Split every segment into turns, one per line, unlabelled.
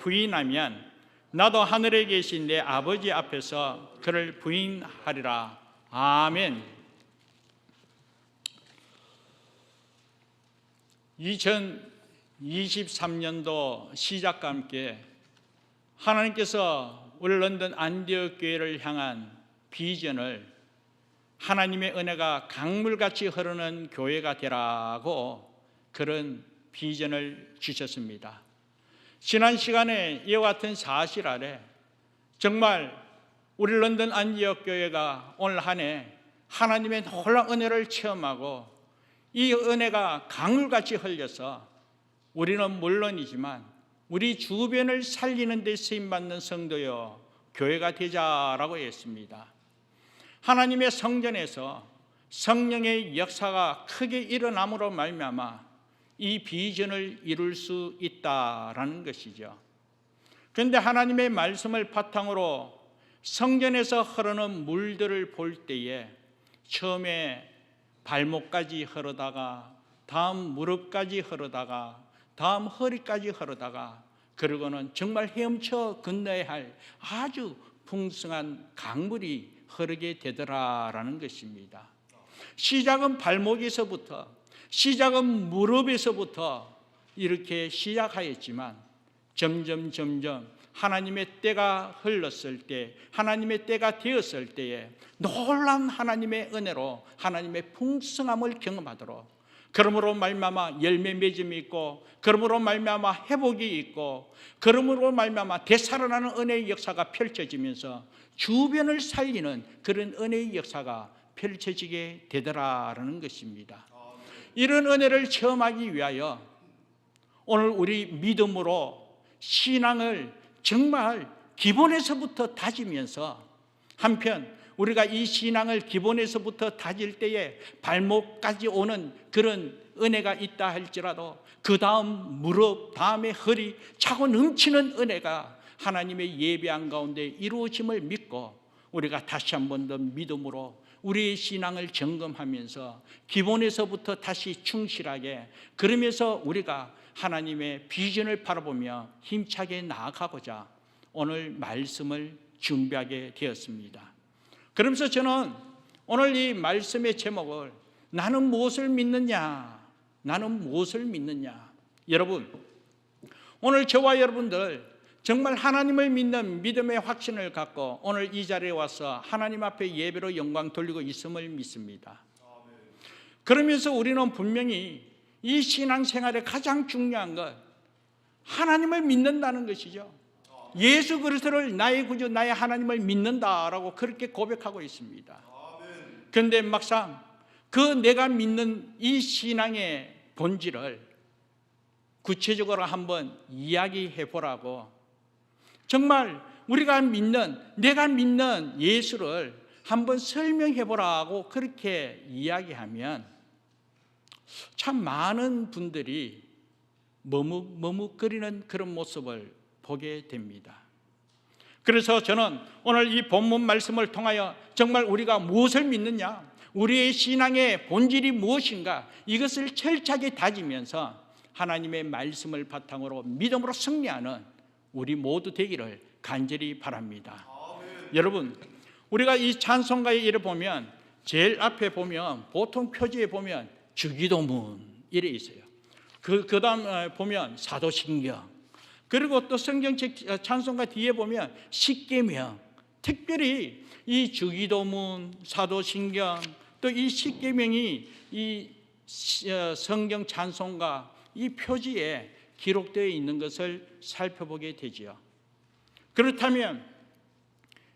부인하면 나도 하늘에 계신 내 아버지 앞에서 그를 부인하리라. 아멘. 2023년도 시작과 함께 하나님께서 우리 런던 안디옥 교회를 향한 비전을 하나님의 은혜가 강물같이 흐르는 교회가 되라고 그런 비전을 주셨습니다. 지난 시간에 이와 같은 사실 아래 정말 우리 런던 안디옥 교회가 오늘 한 해 하나님의 놀라운 은혜를 체험하고 이 은혜가 강물같이 흘려서 우리는 물론이지만 우리 주변을 살리는 데 쓰임받는 성도여 교회가 되자라고 했습니다. 하나님의 성전에서 성령의 역사가 크게 일어남으로 말미암아 이 비전을 이룰 수 있다라는 것이죠. 그런데 하나님의 말씀을 바탕으로 성전에서 흐르는 물들을 볼 때에 처음에 발목까지 흐르다가 다음 무릎까지 흐르다가 다음 허리까지 흐르다가 그러고는 정말 헤엄쳐 건너야 할 아주 풍성한 강물이 흐르게 되더라라는 것입니다. 시작은 발목에서부터, 시작은 무릎에서부터 이렇게 시작하였지만 점점 하나님의 때가 흘렀을 때, 하나님의 때가 되었을 때에 놀라운 하나님의 은혜로 하나님의 풍성함을 경험하도록, 그러므로 말미암아 열매 맺음이 있고, 그러므로 말미암아 회복이 있고, 그러므로 말미암아 되살아나는 은혜의 역사가 펼쳐지면서 주변을 살리는 그런 은혜의 역사가 펼쳐지게 되더라라는 것입니다. 이런 은혜를 체험하기 위하여 오늘 우리 믿음으로 신앙을 정말 기본에서부터 다지면서, 한편 우리가 이 신앙을 기본에서부터 다질 때에 발목까지 오는 그런 은혜가 있다 할지라도 그 다음 무릎, 다음에 허리 차고 넘치는 은혜가 하나님의 예배한 가운데 이루어짐을 믿고 우리가 다시 한 번 더 믿음으로 우리의 신앙을 점검하면서 기본에서부터 다시 충실하게, 그러면서 우리가 하나님의 비전을 바라보며 힘차게 나아가고자 오늘 말씀을 준비하게 되었습니다. 그러면서 저는 오늘 이 말씀의 제목을 나는 무엇을 믿느냐, 나는 무엇을 믿느냐. 여러분, 오늘 저와 여러분들 정말 하나님을 믿는 믿음의 확신을 갖고 오늘 이 자리에 와서 하나님 앞에 예배로 영광 돌리고 있음을 믿습니다. 그러면서 우리는 분명히 이 신앙생활의 가장 중요한 것, 하나님을 믿는다는 것이죠. 예수 그리스도를 나의 구주, 나의 하나님을 믿는다라고 그렇게 고백하고 있습니다. 그런데 막상 그 내가 믿는 이 신앙의 본질을 구체적으로 한번 이야기해 보라고, 정말 우리가 믿는, 내가 믿는 예수를 한번 설명해 보라고 그렇게 이야기하면 참 많은 분들이 머뭇거리는 그런 모습을 보게 됩니다. 그래서 저는 오늘 이 본문 말씀을 통하여 정말 우리가 무엇을 믿느냐, 우리의 신앙의 본질이 무엇인가, 이것을 철저하게 다지면서 하나님의 말씀을 바탕으로 믿음으로 승리하는 우리 모두 되기를 간절히 바랍니다. 여러분, 우리가 이 찬송가에 이래 보면 제일 앞에 보면 보통 표지에 보면 주기도문 이래 있어요. 그 다음 보면 사도신경, 그리고 또 성경책 찬송가 뒤에 보면 십계명, 특별히 이 주기도문, 사도신경, 또 이 십계명이 이 성경 찬송가 이 표지에 기록되어 있는 것을 살펴보게 되지요. 그렇다면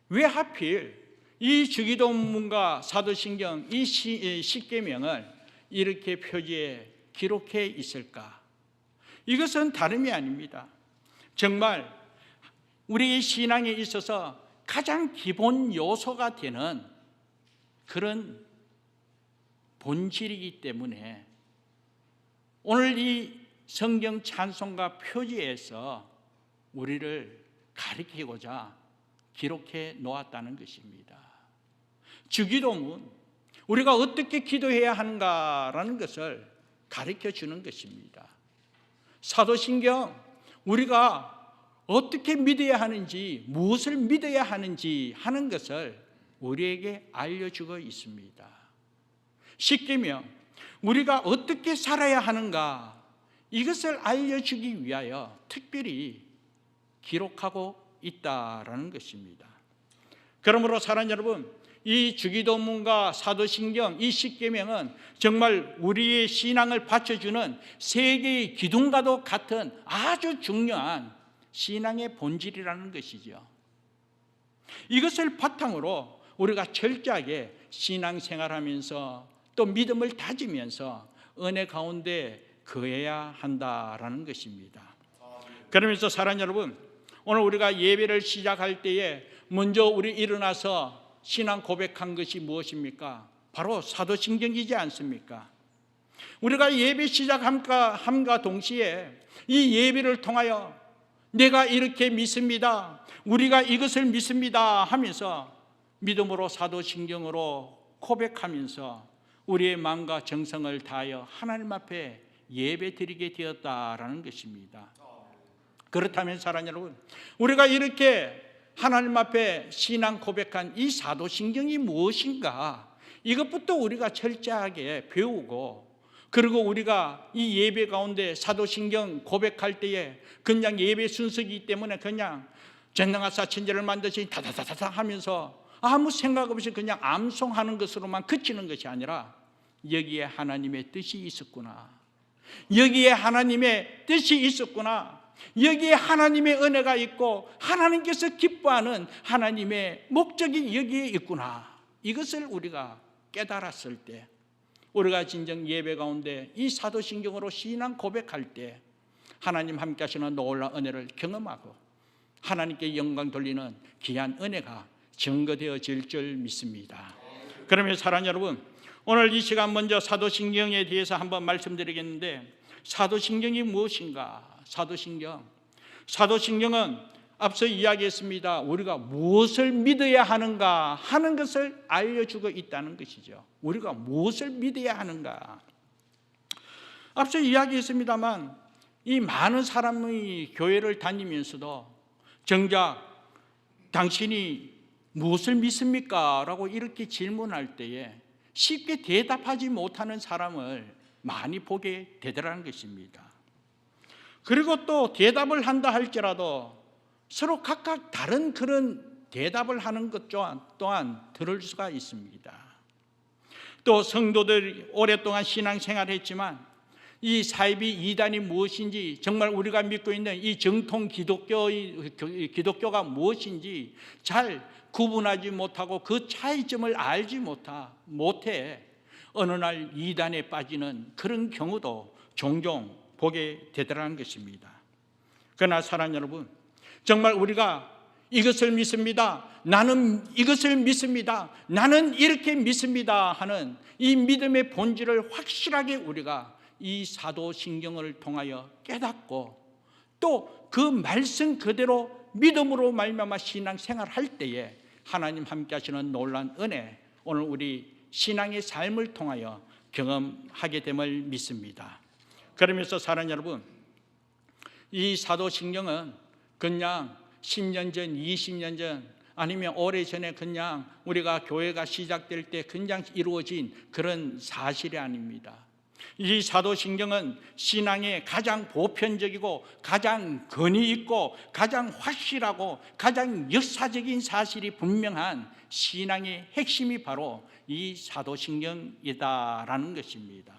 왜 하필 이 주기도문과 사도신경, 이 십계명을 이렇게 표지에 기록해 있을까? 이것은 다름이 아닙니다. 정말 우리의 신앙에 있어서 가장 기본 요소가 되는 그런 본질이기 때문에 오늘 이 성경 찬송가 표지에서 우리를 가리키고자 기록해 놓았다는 것입니다. 주기도문, 우리가 어떻게 기도해야 하는가라는 것을 가르쳐 주는 것입니다. 사도신경, 우리가 어떻게 믿어야 하는지, 무엇을 믿어야 하는지 하는 것을 우리에게 알려주고 있습니다. 십계명, 우리가 어떻게 살아야 하는가, 이것을 알려주기 위하여 특별히 기록하고 있다라는 것입니다. 그러므로 사랑하는 여러분, 이 주기도문과 사도신경, 이 십계명은 정말 우리의 신앙을 받쳐주는 세계의 기둥과도 같은 아주 중요한 신앙의 본질이라는 것이죠. 이것을 바탕으로 우리가 철저하게 신앙생활하면서 또 믿음을 다지면서 은혜 가운데 거해야 한다라는 것입니다. 그러면서 사랑하는 여러분, 오늘 우리가 예배를 시작할 때에 먼저 우리 일어나서 신앙 고백한 것이 무엇입니까? 바로 사도신경이지 않습니까? 우리가 예배 시작함과 동시에 이 예배를 통하여 내가 이렇게 믿습니다, 우리가 이것을 믿습니다 하면서 믿음으로 사도신경으로 고백하면서 우리의 마음과 정성을 다하여 하나님 앞에 예배 드리게 되었다라는 것입니다. 그렇다면 사랑하는 여러분, 우리가 이렇게 하나님 앞에 신앙 고백한 이 사도신경이 무엇인가, 이것부터 우리가 철저하게 배우고, 그리고 우리가 이 예배 가운데 사도신경 고백할 때에 그냥 예배 순서이기 때문에 그냥 전능하사 천지를 만드신 다다다다다 하면서 아무 생각 없이 그냥 암송하는 것으로만 그치는 것이 아니라 여기에 하나님의 뜻이 있었구나, 여기에 하나님의 뜻이 있었구나, 여기에 하나님의 은혜가 있고 하나님께서 기뻐하는 하나님의 목적이 여기에 있구나, 이것을 우리가 깨달았을 때, 우리가 진정 예배 가운데 이 사도신경으로 신앙 고백할 때 하나님 함께 하시는 놀라운 은혜를 경험하고 하나님께 영광 돌리는 귀한 은혜가 증거되어질 줄 믿습니다. 그러면 사랑하는 여러분, 오늘 이 시간 먼저 사도신경에 대해서 한번 말씀드리겠는데, 사도신경이 무엇인가? 사도신경은 앞서 이야기했습니다. 우리가 무엇을 믿어야 하는가 하는 것을 알려주고 있다는 것이죠. 우리가 무엇을 믿어야 하는가. 앞서 이야기했습니다만 이 많은 사람이 교회를 다니면서도 정작 당신이 무엇을 믿습니까? 라고 이렇게 질문할 때에 쉽게 대답하지 못하는 사람을 많이 보게 되더라는 것입니다. 그리고 또 대답을 한다 할지라도 서로 각각 다른 그런 대답을 하는 것 또한 들을 수가 있습니다. 또 성도들이 오랫동안 신앙생활을 했지만 이 사이비 이단이 무엇인지, 정말 우리가 믿고 있는 이 정통 기독교가 무엇인지 잘 구분하지 못하고 그 차이점을 알지 못해 어느 날 이단에 빠지는 그런 경우도 종종 보게 되더라는 것입니다. 그러나 사랑하는 여러분, 정말 우리가 이것을 믿습니다, 나는 이것을 믿습니다, 나는 이렇게 믿습니다 하는 이 믿음의 본질을 확실하게 우리가 이 사도신경을 통하여 깨닫고 또 그 말씀 그대로 믿음으로 말미암아 신앙생활할 때에 하나님 함께 하시는 놀라운 은혜, 오늘 우리 신앙의 삶을 통하여 경험하게 됨을 믿습니다. 그러면서 사랑하는 여러분, 이 사도신경은 그냥 10년 전, 20년 전 아니면 오래전에 그냥 우리가 교회가 시작될 때 그냥 이루어진 그런 사실이 아닙니다. 이 사도신경은 신앙의 가장 보편적이고 가장 근위 있고 가장 확실하고 가장 역사적인 사실이 분명한 신앙의 핵심이 바로 이 사도신경이다라는 것입니다.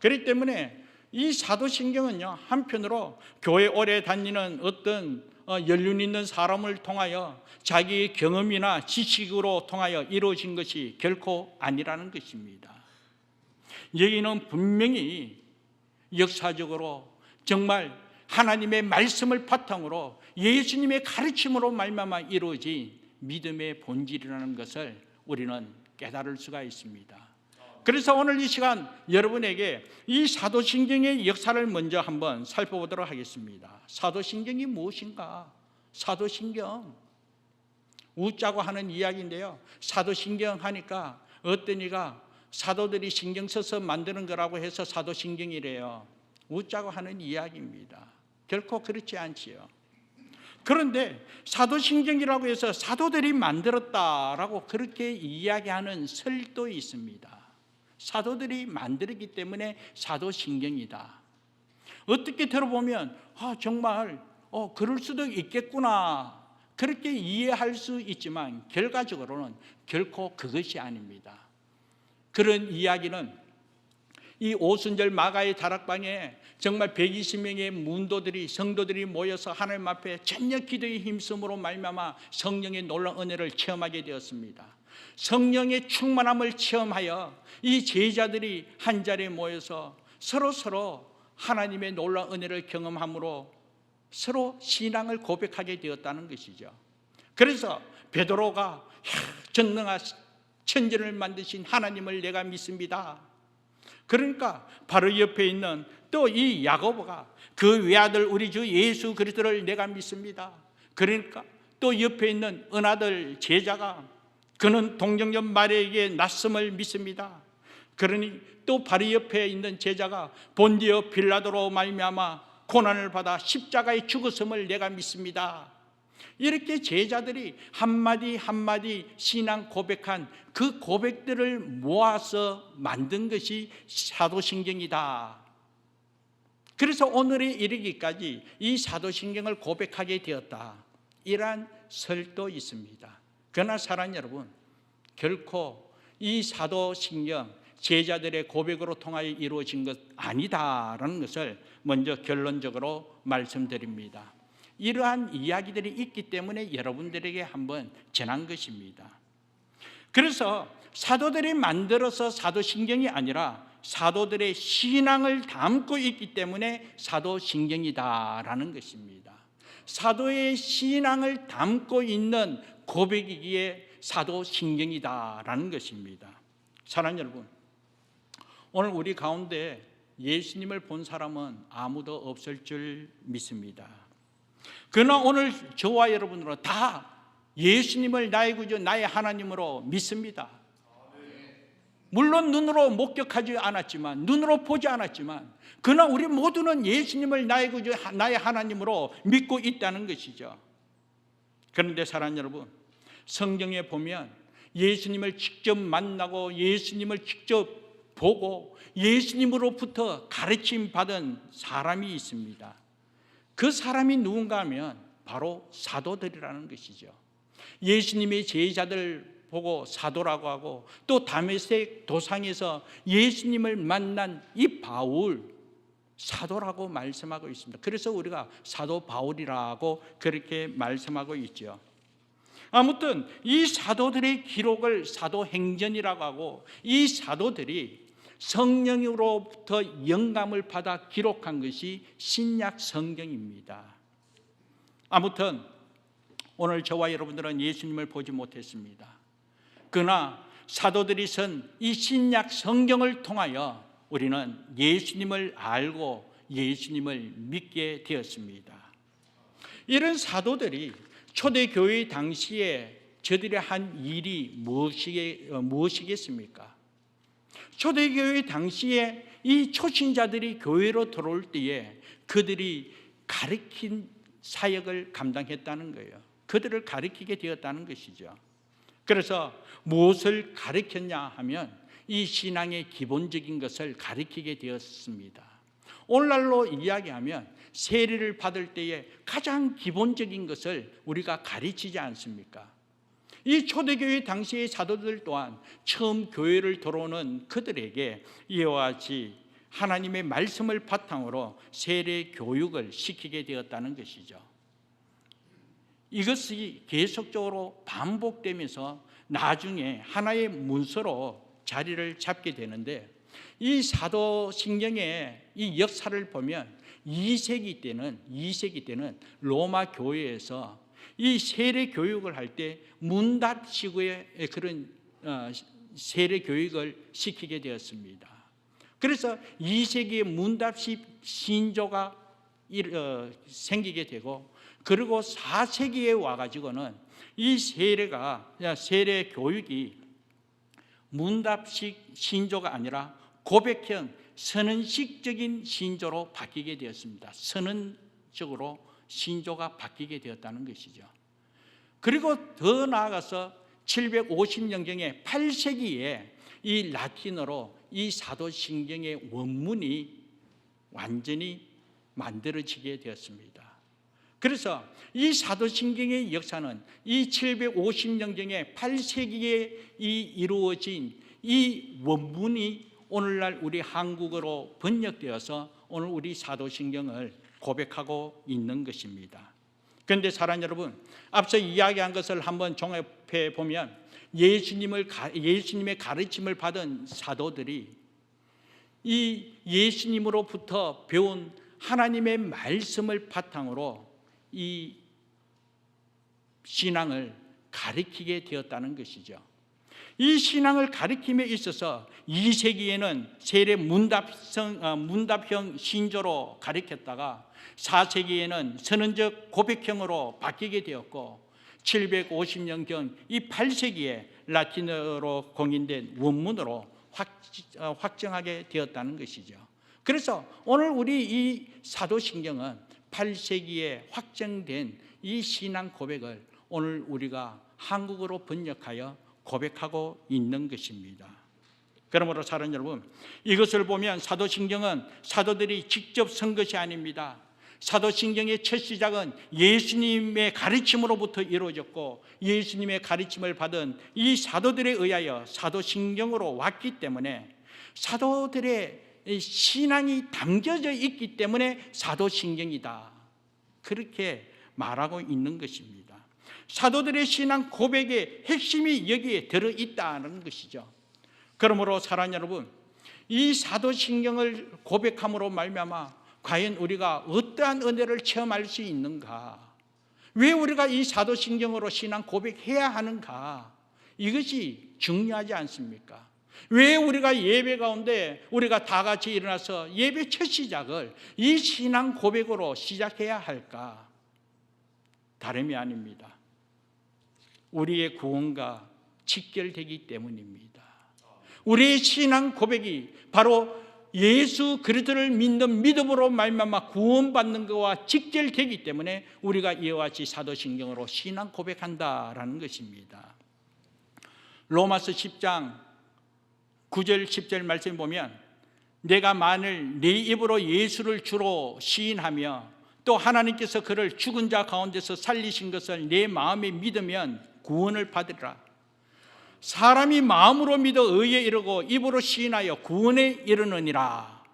그렇기 때문에 이 사도신경은요, 한편으로 교회 오래 다니는 어떤 연륜 있는 사람을 통하여 자기의 경험이나 지식으로 통하여 이루어진 것이 결코 아니라는 것입니다. 여기는 분명히 역사적으로 정말 하나님의 말씀을 바탕으로 예수님의 가르침으로 말미암아 이루어진 믿음의 본질이라는 것을 우리는 깨달을 수가 있습니다. 그래서 오늘 이 시간 여러분에게 이 사도신경의 역사를 먼저 한번 살펴보도록 하겠습니다. 사도신경이 무엇인가? 사도신경, 웃자고 하는 이야기인데요, 사도신경 하니까 어떤 이가 사도들이 신경 써서 만드는 거라고 해서 사도신경이래요. 웃자고 하는 이야기입니다. 결코 그렇지 않지요. 그런데 사도신경이라고 해서 사도들이 만들었다라고 그렇게 이야기하는 설도 있습니다. 사도들이 만들었기 때문에 사도신경이다. 어떻게 들어보면 정말 그럴 수도 있겠구나, 그렇게 이해할 수 있지만 결과적으로는 결코 그것이 아닙니다. 그런 이야기는 이 오순절 마가의 다락방에 정말 120명의 문도들이, 성도들이 모여서 하나님 앞에 전력 기도의 힘쓰므로 말미암아 성령의 놀라운 은혜를 체험하게 되었습니다. 성령의 충만함을 체험하여 이 제자들이 한 자리에 모여서 서로 하나님의 놀라운 은혜를 경험함으로 서로 신앙을 고백하게 되었다는 것이죠. 그래서 베드로가 전능한 천지를 만드신 하나님을 내가 믿습니다. 그러니까 바로 옆에 있는 또 이 야고보가 그 외아들 우리 주 예수 그리스도를 내가 믿습니다. 그러니까 또 옆에 있는 은아들 제자가 그는 동정녀 마리아에게 낯섦을 믿습니다. 그러니 또 바로 옆에 있는 제자가 본디오 빌라도로 말미암아 고난을 받아 십자가에 죽었음을 내가 믿습니다. 이렇게 제자들이 한마디 한마디 신앙 고백한 그 고백들을 모아서 만든 것이 사도신경이다. 그래서 오늘에 이르기까지 이 사도신경을 고백하게 되었다, 이러한 설도 있습니다. 그러나 사랑하는 여러분, 결코 이 사도신경 제자들의 고백으로 통하여 이루어진 것 아니다라는 것을 먼저 결론적으로 말씀드립니다. 이러한 이야기들이 있기 때문에 여러분들에게 한번 전한 것입니다. 그래서 사도들이 만들어서 사도신경이 아니라 사도들의 신앙을 담고 있기 때문에 사도신경이다라는 것입니다. 사도의 신앙을 담고 있는 고백이기에 사도신경이다라는 것입니다. 사랑하는 여러분, 오늘 우리 가운데 예수님을 본 사람은 아무도 없을 줄 믿습니다. 그러나 오늘 저와 여러분으로 다 예수님을 나의 구주 나의 하나님으로 믿습니다. 물론 눈으로 목격하지 않았지만, 눈으로 보지 않았지만, 그러나 우리 모두는 예수님을 나의 구주 나의 하나님으로 믿고 있다는 것이죠. 그런데 사랑하는 여러분, 성경에 보면 예수님을 직접 만나고 예수님을 직접 보고 예수님으로부터 가르침 받은 사람이 있습니다. 그 사람이 누군가 하면 바로 사도들이라는 것이죠. 예수님의 제자들 보고 사도라고 하고, 또 다메섹 도상에서 예수님을 만난 이 바울, 사도라고 말씀하고 있습니다. 그래서 우리가 사도 바울이라고 그렇게 말씀하고 있죠. 아무튼 이 사도들의 기록을 사도행전이라고 하고, 이 사도들이 성령으로부터 영감을 받아 기록한 것이 신약 성경입니다. 아무튼 오늘 저와 여러분들은 예수님을 보지 못했습니다. 그러나 사도들이 쓴 이 신약 성경을 통하여 우리는 예수님을 알고 예수님을 믿게 되었습니다. 이런 사도들이 초대교회 당시에 저들이 한 일이 무엇이겠습니까? 초대교회 당시에 이 초신자들이 교회로 들어올 때에 그들이 가르친 사역을 감당했다는 거예요. 그들을 가르치게 되었다는 것이죠. 그래서 무엇을 가르쳤냐 하면 이 신앙의 기본적인 것을 가르치게 되었습니다. 오늘날로 이야기하면 세례를 받을 때에 가장 기본적인 것을 우리가 가르치지 않습니까? 이 초대교회 당시의 사도들 또한 처음 교회를 들어오는 그들에게 이와 같이 하나님의 말씀을 바탕으로 세례 교육을 시키게 되었다는 것이죠. 이것이 계속적으로 반복되면서 나중에 하나의 문서로 자리를 잡게 되는데, 이 사도신경의 이 역사를 보면 2세기 때는 로마 교회에서 이 세례 교육을 할 때 문답식의 그런 세례 교육을 시키게 되었습니다. 그래서 2세기에 문답식 신조가 생기게 되고, 그리고 4세기에 와가지고는 이 세례 교육이 문답식 신조가 아니라 고백형 선언식적인 신조로 바뀌게 되었습니다. 선언적으로 신조가 바뀌게 되었다는 것이죠. 그리고 더 나아가서 750년경에 8세기에 이 라틴어로 이 사도신경의 원문이 완전히 만들어지게 되었습니다. 그래서 이 사도신경의 역사는 이 750년경에 8세기에 이루어진 이 원문이 오늘날 우리 한국어로 번역되어서 오늘 우리 사도신경을 고백하고 있는 것입니다. 그런데 사랑하는 여러분, 앞서 이야기한 것을 한번 종합해 보면 예수님의 가르침을 받은 사도들이 이 예수님으로부터 배운 하나님의 말씀을 바탕으로 이 신앙을 가르치게 되었다는 것이죠. 이 신앙을 가르침에 있어서 2세기에는 세례 문답형 신조로 가르쳤다가 4세기에는 선언적 고백형으로 바뀌게 되었고 750년경 이 8세기에 라틴어로 공인된 원문으로 확정하게 되었다는 것이죠. 그래서 오늘 우리 이 사도신경은 8세기에 확정된 이 신앙 고백을 오늘 우리가 한국어로 번역하여 고백하고 있는 것입니다. 그러므로 사랑하는 여러분, 이것을 보면 사도신경은 사도들이 직접 쓴 것이 아닙니다. 사도신경의 첫 시작은 예수님의 가르침으로부터 이루어졌고 예수님의 가르침을 받은 이 사도들에 의하여 사도신경으로 왔기 때문에 사도들의 신앙이 담겨져 있기 때문에 사도신경이다, 그렇게 말하고 있는 것입니다. 사도들의 신앙 고백의 핵심이 여기에 들어있다는 것이죠. 그러므로 사랑하는 여러분, 이 사도신경을 고백함으로 말미암아 과연 우리가 어떠한 은혜를 체험할 수 있는가? 왜 우리가 이 사도신경으로 신앙 고백해야 하는가? 이것이 중요하지 않습니까? 왜 우리가 예배 가운데 우리가 다 같이 일어나서 예배 첫 시작을 이 신앙 고백으로 시작해야 할까? 다름이 아닙니다. 우리의 구원과 직결되기 때문입니다. 우리의 신앙 고백이 바로 예수 그리스도를 믿는 믿음으로 말미암아 구원받는 것과 직결되기 때문에 우리가 이와 같이 사도신경으로 신앙 고백한다라는 것입니다. 로마서 10장 9절 10절 말씀 보면 내가 만일 내 입으로 예수를 주로 시인하며 또 하나님께서 그를 죽은 자 가운데서 살리신 것을 내 마음에 믿으면 구원을 받으리라. 사람이 마음으로 믿어 의에 이르고 입으로 시인하여 구원에 이르느니라.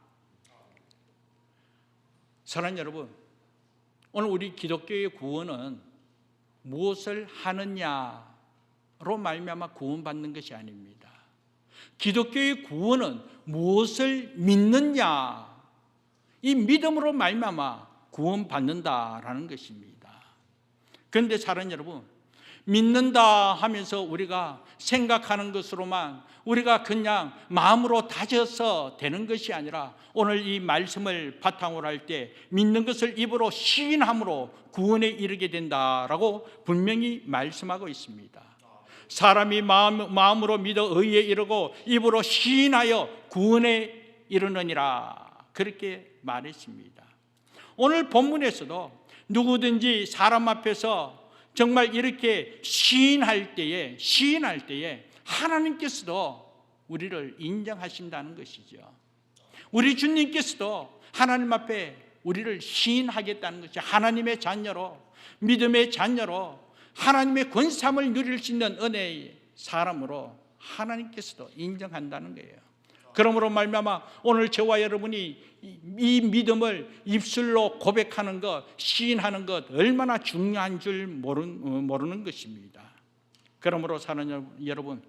사랑하는 여러분, 오늘 우리 기독교의 구원은 무엇을 하느냐로 말미암아 구원받는 것이 아닙니다. 기독교의 구원은 무엇을 믿느냐, 이 믿음으로 말미암아 구원받는다라는 것입니다. 그런데 사랑하는 여러분, 믿는다 하면서 우리가 생각하는 것으로만 우리가 그냥 마음으로 다져서 되는 것이 아니라 오늘 이 말씀을 바탕으로 할 때 믿는 것을 입으로 시인함으로 구원에 이르게 된다라고 분명히 말씀하고 있습니다. 사람이 마음으로 믿어 의에 이르고 입으로 시인하여 구원에 이르느니라, 그렇게 말했습니다. 오늘 본문에서도 누구든지 사람 앞에서 정말 이렇게 시인할 때에 하나님께서도 우리를 인정하신다는 것이죠. 우리 주님께서도 하나님 앞에 우리를 시인하겠다는 것이 하나님의 자녀로, 믿음의 자녀로, 하나님의 권삼을 누릴 수 있는 은혜의 사람으로 하나님께서도 인정한다는 거예요. 그러므로 말미암아 오늘 저와 여러분이 이 믿음을 입술로 고백하는 것, 시인하는 것 얼마나 중요한 줄 모르는 것입니다. 그러므로 사랑하는 여러분,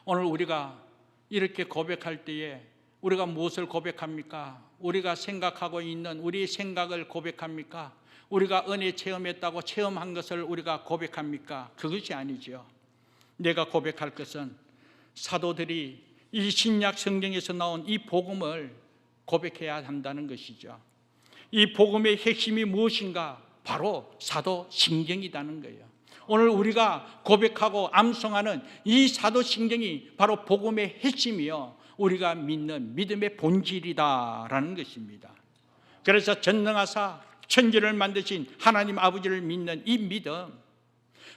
오늘 우리가 이렇게 고백할 때에 우리가 무엇을 고백합니까? 우리가 생각하고 있는 우리의 생각을 고백합니까? 우리가 은혜 체험했다고 체험한 것을 우리가 고백합니까? 그것이 아니죠. 내가 고백할 것은 사도들이 이 신약 성경에서 나온 이 복음을 고백해야 한다는 것이죠. 이 복음의 핵심이 무엇인가? 바로 사도신경이라는 거예요. 오늘 우리가 고백하고 암송하는 이 사도신경이 바로 복음의 핵심이요, 우리가 믿는 믿음의 본질이다라는 것입니다. 그래서 전능하사 천지를 만드신 하나님 아버지를 믿는 이 믿음,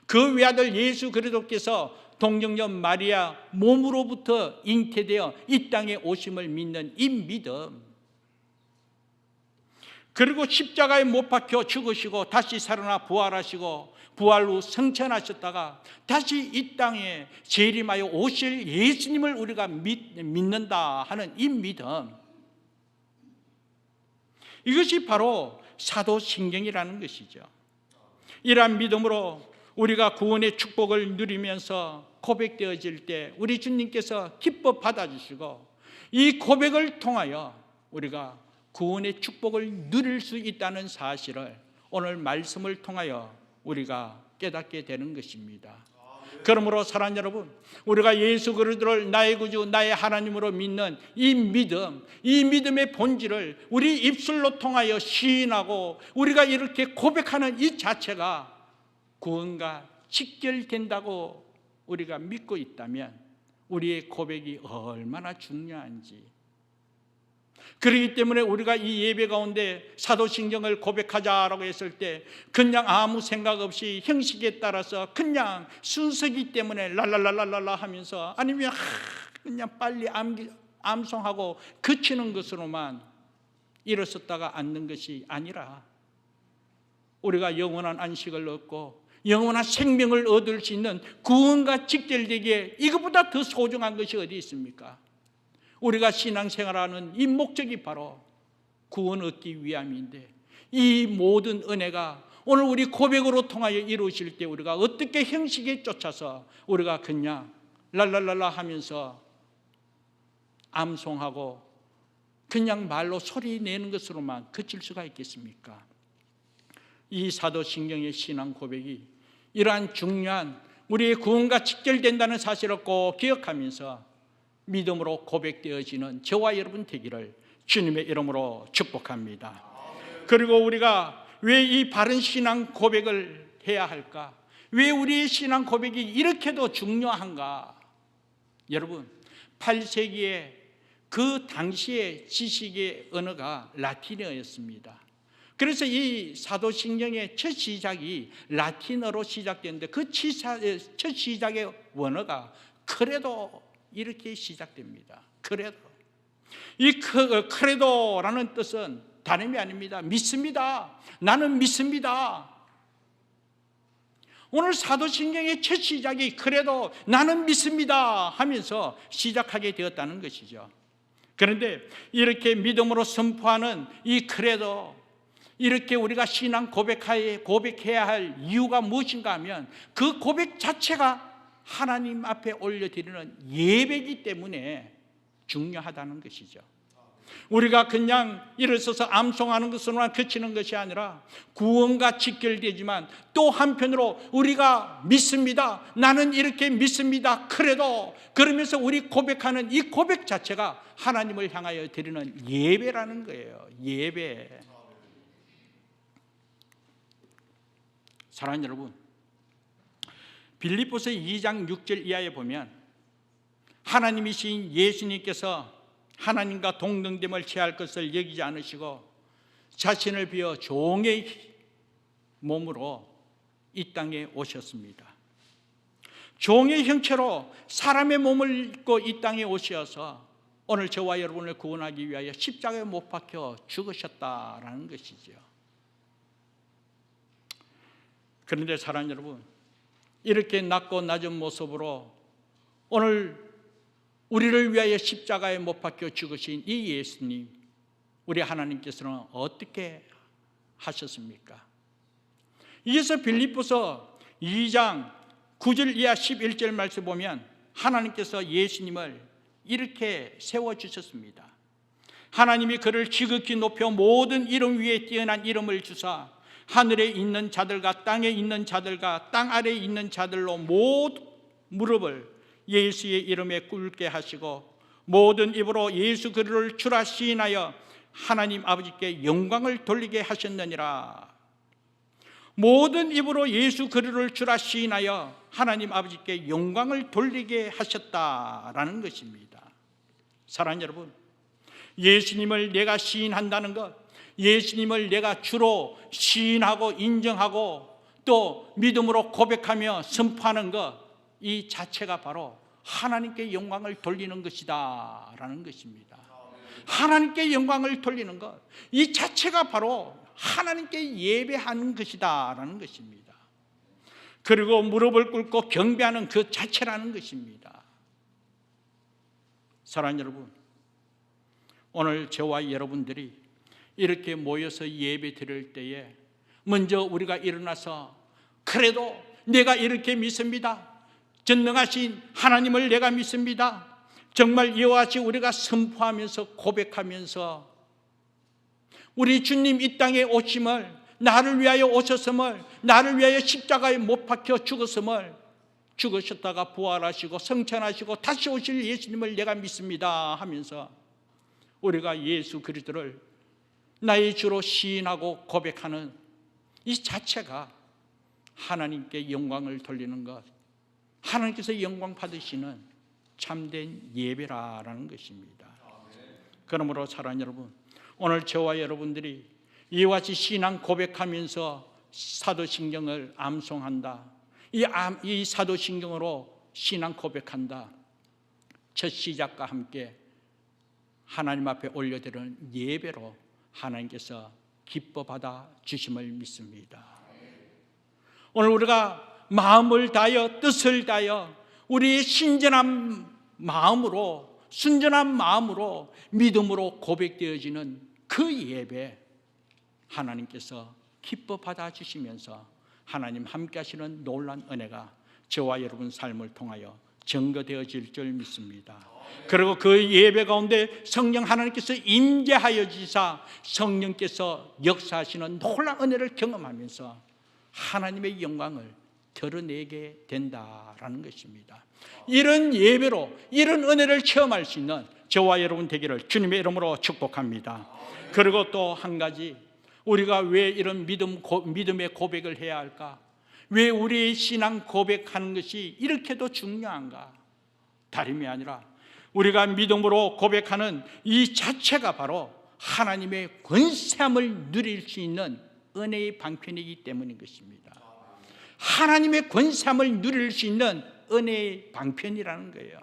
그 외아들 예수 그리스도께서 동정녀 마리아 몸으로부터 잉태되어 이 땅에 오심을 믿는 이 믿음, 그리고 십자가에 못 박혀 죽으시고 다시 살아나 부활하시고 부활 후 승천하셨다가 다시 이 땅에 재림하여 오실 예수님을 우리가 믿는다 하는 이 믿음, 이것이 바로 사도신경이라는 것이죠. 이러한 믿음으로 우리가 구원의 축복을 누리면서 고백되어질 때 우리 주님께서 기뻐 받아주시고, 이 고백을 통하여 우리가 구원의 축복을 누릴 수 있다는 사실을 오늘 말씀을 통하여 우리가 깨닫게 되는 것입니다. 그러므로 사랑하는 여러분, 우리가 예수 그리스도를 나의 구주 나의 하나님으로 믿는 이 믿음, 이 믿음의 본질을 우리 입술로 통하여 시인하고 우리가 이렇게 고백하는 이 자체가 구원과 직결된다고 우리가 믿고 있다면 우리의 고백이 얼마나 중요한지, 그렇기 때문에 우리가 이 예배 가운데 사도신경을 고백하자라고 했을 때 그냥 아무 생각 없이 형식에 따라서 그냥 순서기 때문에 랄랄랄랄라 하면서, 아니면 그냥 빨리 암송하고 그치는 것으로만 일어섰다가 앉는 것이 아니라, 우리가 영원한 안식을 얻고 영원한 생명을 얻을 수 있는 구원과 직결되기에 이것보다 더 소중한 것이 어디 있습니까? 우리가 신앙생활하는 이 목적이 바로 구원 얻기 위함인데, 이 모든 은혜가 오늘 우리 고백으로 통하여 이루어질 때 우리가 어떻게 형식에 쫓아서 우리가 그냥 랄랄랄라 하면서 암송하고 그냥 말로 소리 내는 것으로만 그칠 수가 있겠습니까? 이 사도신경의 신앙 고백이 이러한 중요한 우리의 구원과 직결된다는 사실을 꼭 기억하면서 믿음으로 고백되어지는 저와 여러분 되기를 주님의 이름으로 축복합니다. 그리고 우리가 왜 이 바른 신앙 고백을 해야 할까? 왜 우리의 신앙 고백이 이렇게도 중요한가? 여러분, 8세기에 그 당시의 지식의 언어가 라틴어였습니다. 그래서 이 사도신경의 첫 시작이 라틴어로 시작되는데 그 첫 시작의 원어가 크레도, 이렇게 시작됩니다. 크레도. 이 크레도라는 뜻은 다름이 아닙니다. 믿습니다. 나는 믿습니다. 오늘 사도신경의 첫 시작이 크레도, 나는 믿습니다 하면서 시작하게 되었다는 것이죠. 그런데 이렇게 믿음으로 선포하는 이 크레도, 이렇게 우리가 신앙 고백해야 할 이유가 무엇인가 하면 그 고백 자체가 하나님 앞에 올려드리는 예배이기 때문에 중요하다는 것이죠. 우리가 그냥 일어서서 암송하는 것으로만 그치는 것이 아니라 구원과 직결되지만 또 한편으로 우리가 믿습니다, 나는 이렇게 믿습니다, 그래도 그러면서 우리 고백하는 이 고백 자체가 하나님을 향하여 드리는 예배라는 거예요. 예배. 사랑하는 여러분, 빌립보서 2장 6절 이하에 보면 하나님이신 예수님께서 하나님과 동등됨을 취할 것을 여기지 않으시고 자신을 비어 종의 몸으로 이 땅에 오셨습니다. 종의 형체로 사람의 몸을 입고 이 땅에 오셔서 오늘 저와 여러분을 구원하기 위하여 십자가에 못 박혀 죽으셨다라는 것이죠. 그런데 사랑하는 여러분, 이렇게 낮고 낮은 모습으로 오늘 우리를 위하여 십자가에 못 박혀 죽으신 이 예수님, 우리 하나님께서는 어떻게 하셨습니까? 이어서 빌립보서 2장 9절 이하 11절 말씀 보면 하나님께서 예수님을 이렇게 세워주셨습니다. 하나님이 그를 지극히 높여 모든 이름 위에 뛰어난 이름을 주사 하늘에 있는 자들과 땅에 있는 자들과 땅 아래에 있는 자들로 모두 무릎을 예수의 이름에 꿇게 하시고 모든 입으로 예수 그리스도를 주라 시인하여 하나님 아버지께 영광을 돌리게 하셨느니라. 모든 입으로 예수 그리스도를 주라 시인하여 하나님 아버지께 영광을 돌리게 하셨다라는 것입니다. 사랑하는 여러분, 예수님을 내가 시인한다는 것, 예수님을 내가 주로 시인하고 인정하고 또 믿음으로 고백하며 선포하는 것, 이 자체가 바로 하나님께 영광을 돌리는 것이다 라는 것입니다. 하나님께 영광을 돌리는 것, 이 자체가 바로 하나님께 예배하는 것이다 라는 것입니다. 그리고 무릎을 꿇고 경배하는 그 자체라는 것입니다. 사랑하는 여러분, 오늘 저와 여러분들이 이렇게 모여서 예배 드릴 때에 먼저 우리가 일어나서 그래도 내가 이렇게 믿습니다. 전능하신 하나님을 내가 믿습니다. 정말 이와 같이 우리가 선포하면서 고백하면서 우리 주님 이 땅에 오심을, 나를 위하여 오셨음을, 나를 위하여 십자가에 못 박혀 죽었음을, 죽으셨다가 부활하시고 성천하시고 다시 오실 예수님을 내가 믿습니다 하면서 우리가 예수 그리스도를 나의 주로 시인하고 고백하는 이 자체가 하나님께 영광을 돌리는 것, 하나님께서 영광 받으시는 참된 예배라는 것입니다. 그러므로 사랑하는 여러분, 오늘 저와 여러분들이 이와 같이 신앙 고백하면서 사도신경을 암송한다, 이 사도신경으로 신앙 고백한다, 첫 시작과 함께 하나님 앞에 올려드리는 예배로 하나님께서 기뻐 받아 주심을 믿습니다. 오늘 우리가 마음을 다하여 뜻을 다하여 우리의 신전한 마음으로, 순전한 마음으로 믿음으로 고백되어지는 그 예배, 하나님께서 기뻐 받아 주시면서 하나님 함께 하시는 놀라운 은혜가 저와 여러분 삶을 통하여 증거되어질 줄 믿습니다. 그리고 그 예배 가운데 성령 하나님께서 임재하여 주시사 성령께서 역사하시는 놀라운 은혜를 경험하면서 하나님의 영광을 드러내게 된다라는 것입니다. 이런 예배로 이런 은혜를 체험할 수 있는 저와 여러분 되기를 주님의 이름으로 축복합니다. 그리고 또 한 가지, 우리가 왜 이런 믿음의 고백을 해야 할까? 왜 우리의 신앙 고백하는 것이 이렇게도 중요한가? 다름이 아니라 우리가 믿음으로 고백하는 이 자체가 바로 하나님의 권세함을 누릴 수 있는 은혜의 방편이기 때문인 것입니다. 하나님의 권세함을 누릴 수 있는 은혜의 방편이라는 거예요.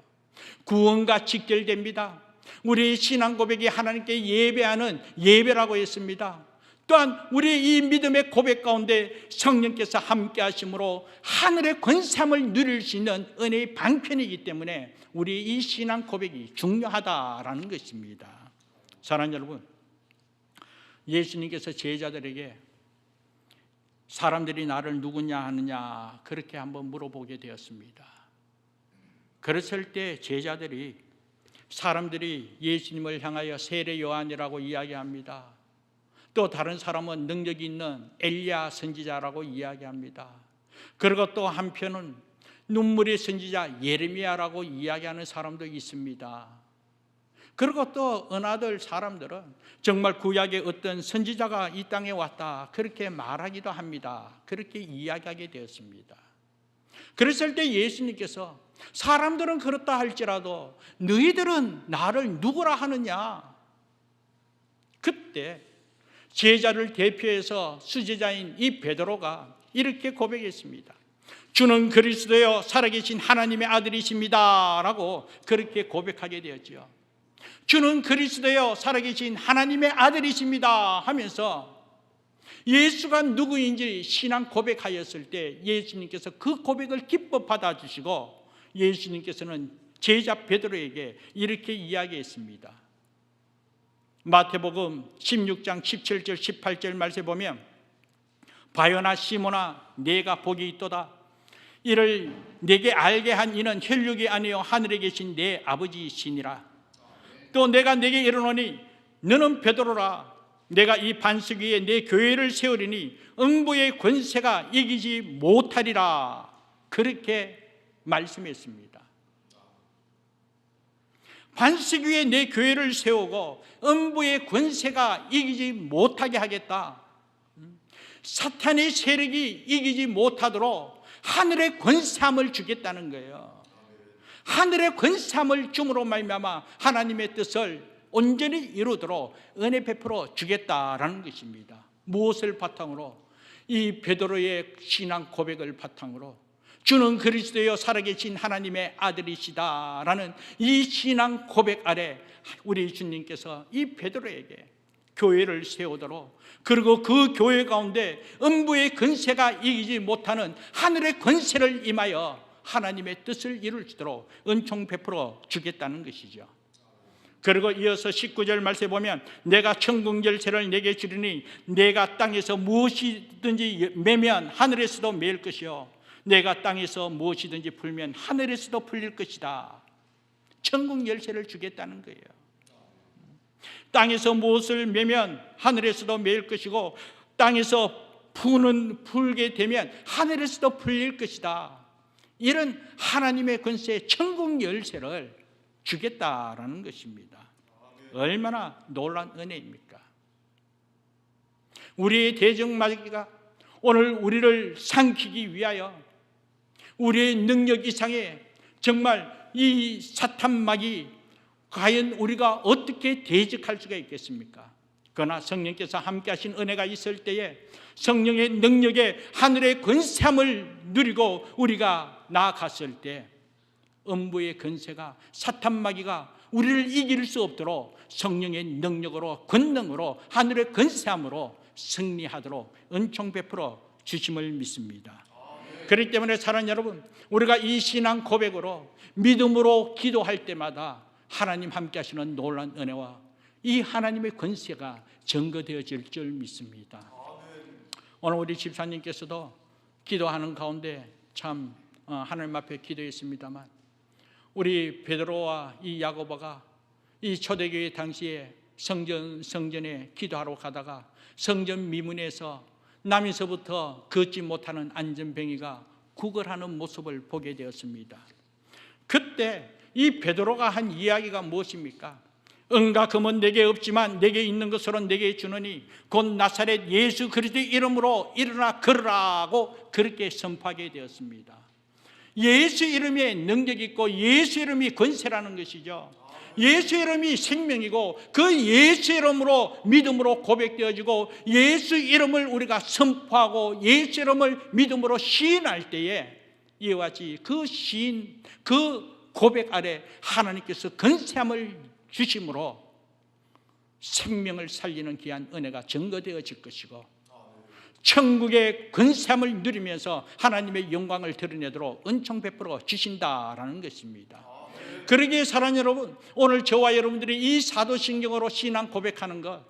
구원과 직결됩니다. 우리의 신앙 고백이 하나님께 예배하는 예배라고 했습니다. 또한 우리의 이 믿음의 고백 가운데 성령께서 함께 하심으로 하늘의 권세함을 누릴 수 있는 은혜의 방편이기 때문에 우리의 이 신앙 고백이 중요하다라는 것입니다. 사랑하는 여러분, 예수님께서 제자들에게 사람들이 나를 누구냐 하느냐 그렇게 한번 물어보게 되었습니다. 그랬을 때 제자들이, 사람들이 예수님을 향하여 세례 요한이라고 이야기합니다. 또 다른 사람은 능력이 있는 엘리야 선지자라고 이야기합니다. 그리고 또 한편은 눈물의 선지자 예레미야라고 이야기하는 사람도 있습니다. 그리고 또 은하들 사람들은 정말 구약의 어떤 선지자가 이 땅에 왔다 그렇게 말하기도 합니다. 그렇게 이야기하게 되었습니다. 그랬을 때 예수님께서 사람들은 그렇다 할지라도 너희들은 나를 누구라 하느냐? 그때 제자를 대표해서 수제자인 이 베드로가 이렇게 고백했습니다. 주는 그리스도여 살아계신 하나님의 아들이십니다 라고 그렇게 고백하게 되었죠. 주는 그리스도여 살아계신 하나님의 아들이십니다 하면서 예수가 누구인지 신앙 고백하였을 때 예수님께서 그 고백을 기뻐 받아주시고 예수님께서는 제자 베드로에게 이렇게 이야기했습니다. 마태복음 16장 17절 18절 말씀에 보면 바요나 시몬아 내가 복이 있도다. 이를 내게 알게 한 이는 혈육이 아니요 하늘에 계신 내 아버지이시니라. 또 내가 내게 이르노니 너는 베드로라. 내가 이 반석 위에 내 교회를 세우리니 음부의 권세가 이기지 못하리라. 그렇게 말씀했습니다. 반석 위에 내 교회를 세우고 음부의 권세가 이기지 못하게 하겠다. 사탄의 세력이 이기지 못하도록 하늘의 권세함을 주겠다는 거예요. 하늘의 권세함을 줌으로 말미암아 하나님의 뜻을 온전히 이루도록 은혜 베풀어 주겠다라는 것입니다. 무엇을 바탕으로? 이 베드로의 신앙 고백을 바탕으로 주는 그리스도여 살아계신 하나님의 아들이시다라는 이 신앙 고백 아래 우리 주님께서 이 베드로에게 교회를 세우도록, 그리고 그 교회 가운데 음부의 권세가 이기지 못하는 하늘의 권세를 임하여 하나님의 뜻을 이룰 수 있도록 은총 베풀어 주겠다는 것이죠. 그리고 이어서 19절 말씀에 보면 내가 천국 열쇠를 내게 주리니 내가 땅에서 무엇이든지 매면 하늘에서도 매일 것이요 내가 땅에서 무엇이든지 풀면 하늘에서도 풀릴 것이다. 천국 열쇠를 주겠다는 거예요. 땅에서 무엇을 매면 하늘에서도 매일 것이고 땅에서 풀게 되면 하늘에서도 풀릴 것이다. 이런 하나님의 권세의 천국 열쇠를 주겠다라는 것입니다. 얼마나 놀라운 은혜입니까? 우리의 대적마귀가 오늘 우리를 삼키기 위하여 우리의 능력 이상의 정말 이 사탄마귀 과연 우리가 어떻게 대적할 수가 있겠습니까? 그러나 성령께서 함께 하신 은혜가 있을 때에 성령의 능력에 하늘의 권세함을 누리고 우리가 나아갔을 때 음부의 권세가 사탄마귀가 우리를 이길 수 없도록 성령의 능력으로 권능으로 하늘의 권세함으로 승리하도록 은총 베풀어 주심을 믿습니다. 그렇기 때문에 사랑하는 여러분, 우리가 이 신앙 고백으로 믿음으로 기도할 때마다 하나님 함께 하시는 놀라운 은혜와 이 하나님의 권세가 증거되어질 줄 믿습니다. 오늘 우리 집사님께서도 기도하는 가운데 참 하나님 앞에 기도했습니다만 우리 베드로와 이 야고보가 이 초대교회 당시에 성전에 기도하러 가다가 성전 미문에서 남에서부터 걷지 못하는 안전뱅이가 구걸하는 모습을 보게 되었습니다. 그때 이 베드로가 한 이야기가 무엇입니까? 은과 금은 내게 없지만 내게 있는 것으로 내게 주느니 곧 나사렛 예수 그리스도의 이름으로 일어나 걸으라고 그렇게 선포하게 되었습니다. 예수 이름에 능력이 있고 예수 이름이 권세라는 것이죠. 예수 이름이 생명이고 그 예수 이름으로 믿음으로 고백되어지고 예수 이름을 우리가 선포하고 예수 이름을 믿음으로 시인할 때에 이와 같이 그 시인, 그 고백 아래 하나님께서 권세함을 주심으로 생명을 살리는 귀한 은혜가 증거되어질 것이고 천국의 권세함을 누리면서 하나님의 영광을 드러내도록 은총 베풀어 주신다라는 것입니다. 그러기에 사랑하는 여러분, 오늘 저와 여러분들이 이 사도신경으로 신앙 고백하는 것,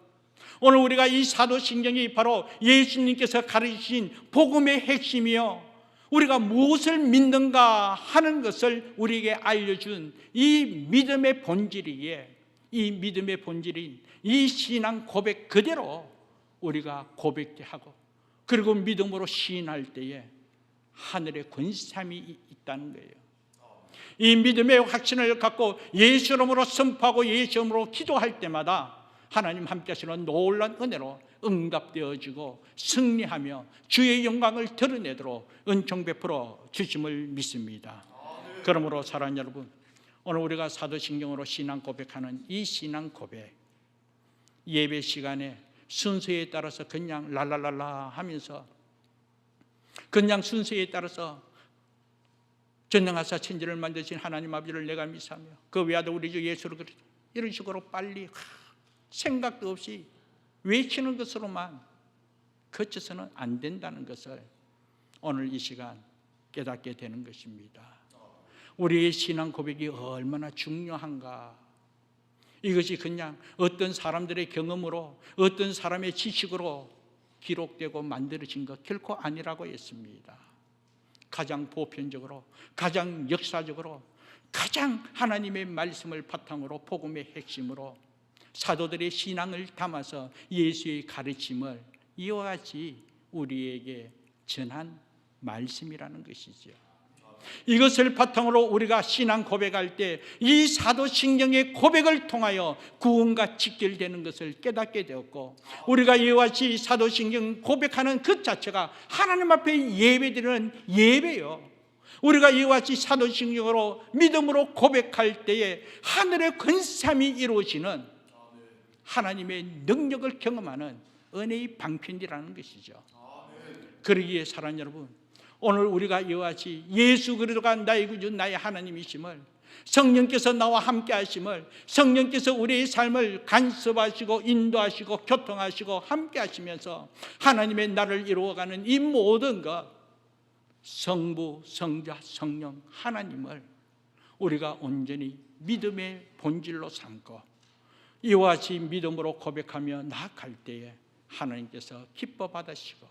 오늘 우리가 이 사도신경이 바로 예수님께서 가르치신 복음의 핵심이요 우리가 무엇을 믿는가 하는 것을 우리에게 알려준 이 믿음의 본질이기에 이 믿음의 본질인 이 신앙 고백 그대로 우리가 고백하고 그리고 믿음으로 시인할 때에 하늘의 권세함이 있다는 거예요. 이 믿음의 확신을 갖고 예수 이름으로 선포하고 예수 이름으로 기도할 때마다 하나님 함께 하시는 놀라운 은혜로 응답되어지고 승리하며 주의 영광을 드러내도록 은총 베풀어 주심을 믿습니다. 그러므로 사랑하는 여러분, 오늘 우리가 사도신경으로 신앙 고백하는 이 신앙 고백, 예배 시간에 순서에 따라서 그냥 랄랄랄라 하면서 그냥 순서에 따라서 전능하사 천지를 만드신 하나님 아버지를 내가 믿사며 그 외아들 우리 주 예수를 이런 식으로 빨리 생각도 없이 외치는 것으로만 그쳐서는 안 된다는 것을 오늘 이 시간 깨닫게 되는 것입니다. 우리의 신앙 고백이 얼마나 중요한가. 이것이 그냥 어떤 사람들의 경험으로 어떤 사람의 지식으로 기록되고 만들어진 것 결코 아니라고 했습니다. 가장 보편적으로 가장 역사적으로 가장 하나님의 말씀을 바탕으로 복음의 핵심으로 사도들의 신앙을 담아서 예수의 가르침을 이와 같이 우리에게 전한 말씀이라는 것이죠. 이것을 바탕으로 우리가 신앙 고백할 때 이 사도신경의 고백을 통하여 구원과 직결되는 것을 깨닫게 되었고 우리가 이와 같이 사도신경 고백하는 그 자체가 하나님 앞에 예배드리는 예배요. 우리가 이와 같이 사도신경으로 믿음으로 고백할 때에 하늘의 권세함이 이루어지는 하나님의 능력을 경험하는 은혜의 방편이라는 것이죠. 그러기에 사랑하는 여러분, 오늘 우리가 이와 같이 예수 그리스도가 나의 구주 나의 하나님이심을, 성령께서 나와 함께 하심을, 성령께서 우리의 삶을 간섭하시고 인도하시고 교통하시고 함께 하시면서 하나님의 나를 이루어가는 이 모든 것, 성부, 성자, 성령 하나님을 우리가 온전히 믿음의 본질로 삼고 이와 같이 믿음으로 고백하며 나아갈 때에 하나님께서 기뻐 받으시고,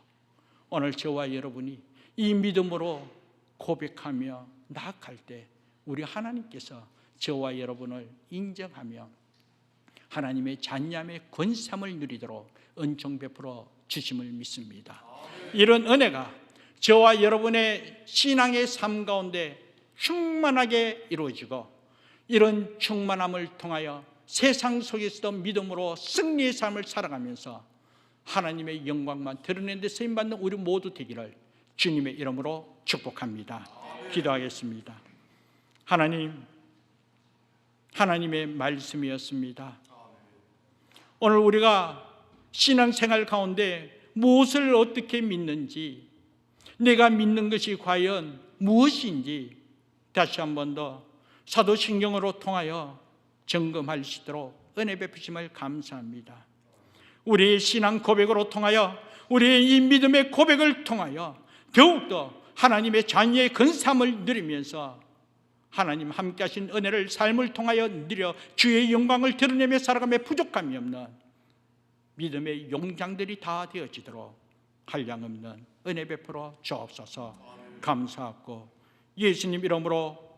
오늘 저와 여러분이 이 믿음으로 고백하며 나아갈 때 우리 하나님께서 저와 여러분을 인정하며 하나님의 자녀의 권세함을 누리도록 은총 베풀어 주심을 믿습니다. 이런 은혜가 저와 여러분의 신앙의 삶 가운데 충만하게 이루어지고, 이런 충만함을 통하여 세상 속에서도 믿음으로 승리의 삶을 살아가면서 하나님의 영광만 드러내는 데 쓰임받는 우리 모두 되기를 주님의 이름으로 축복합니다. 기도하겠습니다. 하나님, 하나님의 말씀이었습니다. 오늘 우리가 신앙생활 가운데 무엇을 어떻게 믿는지, 내가 믿는 것이 과연 무엇인지 다시 한 번 더 사도신경으로 통하여 점검할 수 있도록 은혜 베푸심을 감사합니다. 우리의 신앙 고백으로 통하여, 우리의 이 믿음의 고백을 통하여 더욱더 하나님의 자녀의 근사함을 누리면서 하나님 함께 하신 은혜를 삶을 통하여 누려 주의 영광을 드러내며 살아가며 부족함이 없는 믿음의 용장들이 다 되어지도록 한량없는 은혜 베풀어 주옵소서. 감사하고 예수님 이름으로